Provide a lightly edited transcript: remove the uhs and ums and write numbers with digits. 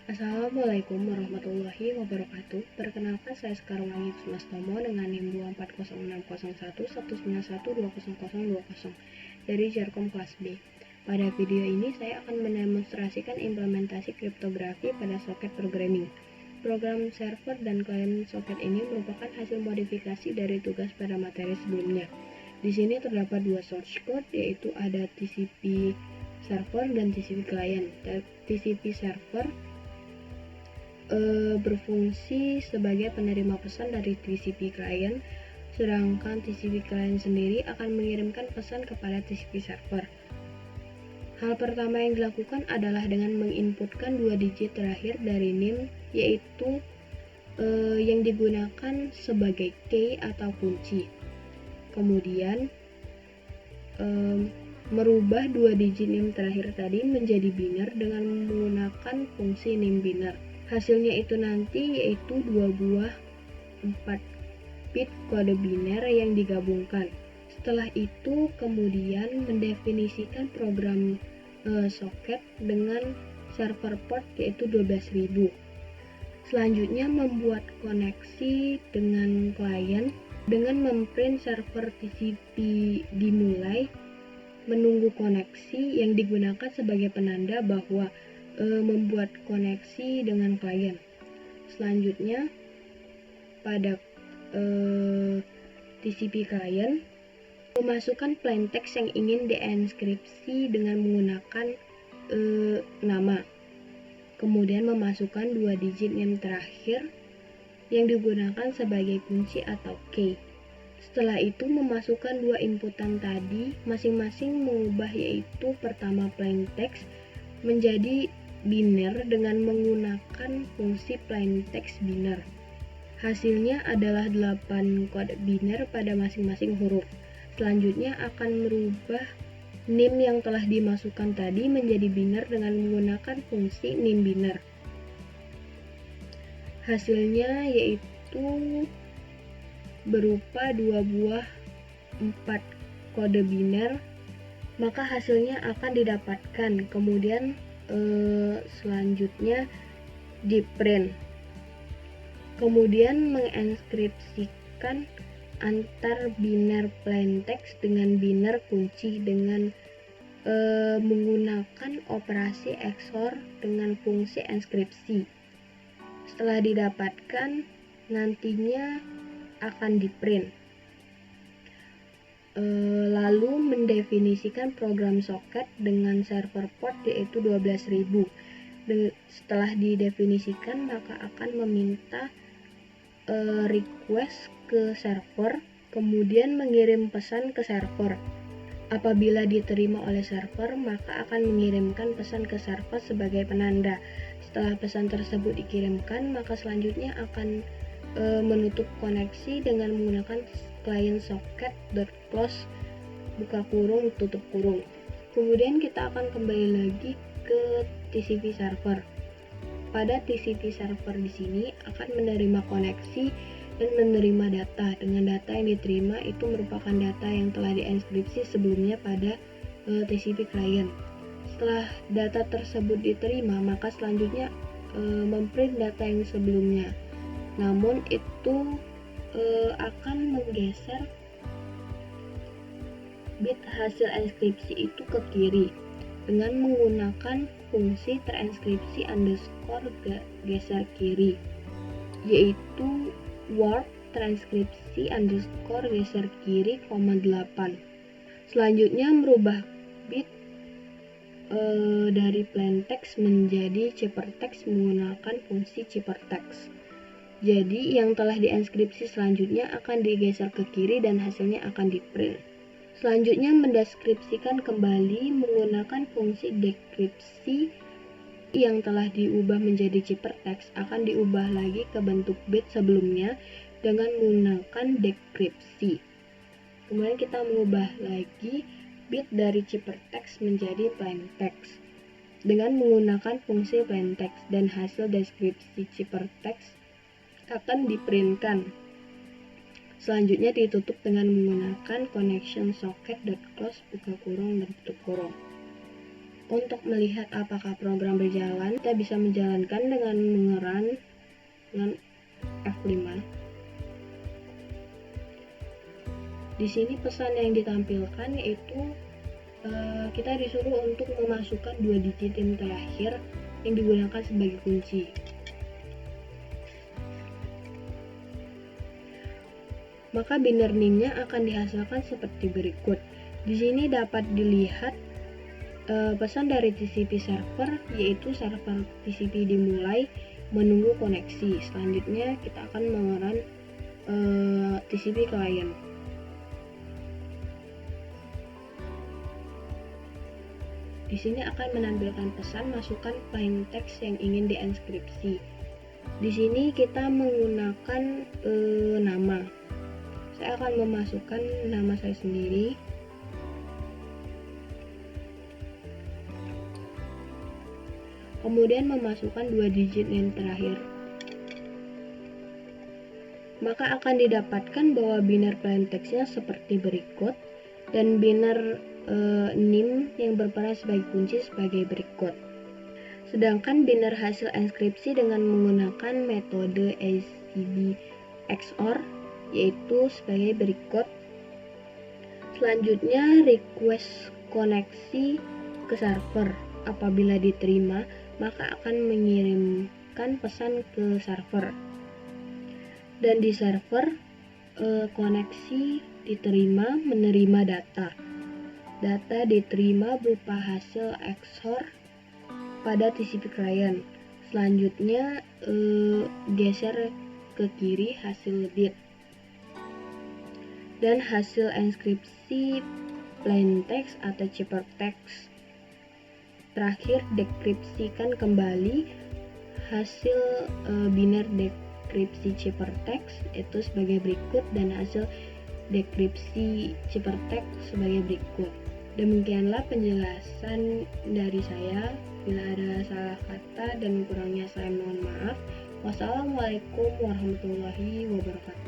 Assalamualaikum warahmatullahi wabarakatuh. Perkenalkan, saya Sekar Wahid Sumastomo dengan NIM 240601191200020 dari Jarkom kelas B. Pada video ini saya akan mendemonstrasikan implementasi kriptografi pada soket programming. Program server dan klien soket ini merupakan hasil modifikasi dari tugas pada materi sebelumnya. Di sini terdapat dua source code, yaitu ada TCP server dan TCP client. TCP server berfungsi sebagai penerima pesan dari TCP client, sedangkan TCP client sendiri akan mengirimkan pesan kepada TCP server. Hal pertama yang dilakukan adalah dengan menginputkan dua digit terakhir dari NIM, yaitu yang digunakan sebagai key atau kunci. Kemudian merubah dua digit NIM terakhir tadi menjadi biner dengan menggunakan fungsi NIM biner. Hasilnya itu nanti yaitu dua buah 4 bit kode biner yang digabungkan. Setelah itu kemudian mendefinisikan program soket dengan server port yaitu 12.000. Selanjutnya membuat koneksi dengan klien dengan memprint server TCP dimulai, menunggu koneksi yang digunakan sebagai penanda bahwa membuat koneksi dengan klien. Selanjutnya pada TCP client memasukkan plaintext yang ingin dienkripsi dengan menggunakan nama, kemudian memasukkan dua digit NIM terakhir yang digunakan sebagai kunci atau key. Setelah itu memasukkan dua inputan tadi, masing-masing mengubah, yaitu pertama plaintext menjadi biner dengan menggunakan fungsi plaintext biner. Hasilnya adalah 8 kode biner pada masing-masing huruf. Selanjutnya akan merubah NIM yang telah dimasukkan tadi menjadi biner dengan menggunakan fungsi NIM biner. Hasilnya yaitu berupa dua buah 4 kode biner, maka hasilnya akan didapatkan. Kemudian selanjutnya di print, kemudian menginskripsikan antar biner plaintext dengan biner kunci dengan menggunakan operasi XOR dengan fungsi inskripsi. Setelah didapatkan, nantinya akan di print. Lalu mendefinisikan program soket dengan server port yaitu 12.000. Setelah didefinisikan, maka akan meminta request ke server, kemudian mengirim pesan ke server. Apabila diterima oleh server, maka akan mengirimkan pesan ke server sebagai penanda. Setelah pesan tersebut dikirimkan, maka selanjutnya akan menutup koneksi dengan menggunakan client socket.close buka kurung tutup kurung. Kemudian kita akan kembali lagi ke TCP server. Pada TCP server di sini akan menerima koneksi dan menerima data. Dengan data yang diterima itu merupakan data yang telah dienkripsi sebelumnya pada TCP client. Setelah data tersebut diterima, maka selanjutnya memprint data yang sebelumnya. Namun itu akan menggeser bit hasil inskripsi itu ke kiri dengan menggunakan fungsi terinskripsi underscore geser kiri, yaitu word transkripsi underscore geser kiri, 8. Selanjutnya merubah bit dari plaintext menjadi ciphertext menggunakan fungsi ciphertext. Jadi yang telah dienkripsi selanjutnya akan digeser ke kiri dan hasilnya akan di print. Selanjutnya mendeskripsikan kembali menggunakan fungsi dekripsi yang telah diubah menjadi ciphertext akan diubah lagi ke bentuk bit sebelumnya dengan menggunakan dekripsi. Kemudian kita mengubah lagi bit dari ciphertext menjadi plaintext dengan menggunakan fungsi plaintext, dan hasil deskripsi ciphertext akan diprintkan. Selanjutnya ditutup dengan menggunakan connection socket.close buka kurung dan tutup kurung. Untuk melihat apakah program berjalan, kita bisa menjalankan dengan mengeran dengan F5. Di sini pesan yang ditampilkan yaitu kita disuruh untuk memasukkan 2 digit yang terakhir yang digunakan sebagai kunci. Maka binary name-nya akan dihasilkan seperti berikut. Di sini dapat dilihat pesan dari TCP server, yaitu server TCP dimulai menunggu koneksi. Selanjutnya kita akan mengeran TCP client. Di sini akan menampilkan pesan masukkan plain text yang ingin dienkripsi. Di sini kita menggunakan nama. Saya akan memasukkan nama saya sendiri. Kemudian memasukkan 2 digit yang terakhir. Maka akan didapatkan bahwa binary plain text-nya seperti berikut dan binary name yang berperan sebagai kunci sebagai berikut. Sedangkan binary hasil enkripsi dengan menggunakan metode ACB XOR yaitu sebagai berikut. Selanjutnya request koneksi ke server. Apabila diterima, maka akan mengirimkan pesan ke server. Dan di server koneksi diterima menerima data. Data diterima berupa hasil XOR pada TCP client. Selanjutnya geser ke kiri hasil bit. Dan hasil enkripsi plain text atau ciphertext. Terakhir dekripsikan kembali hasil binary dekripsi ciphertext itu sebagai berikut dan hasil dekripsi ciphertext sebagai berikut. Demikianlah penjelasan dari saya. Bila ada salah kata dan kurangnya saya mohon maaf. Wassalamualaikum warahmatullahi wabarakatuh.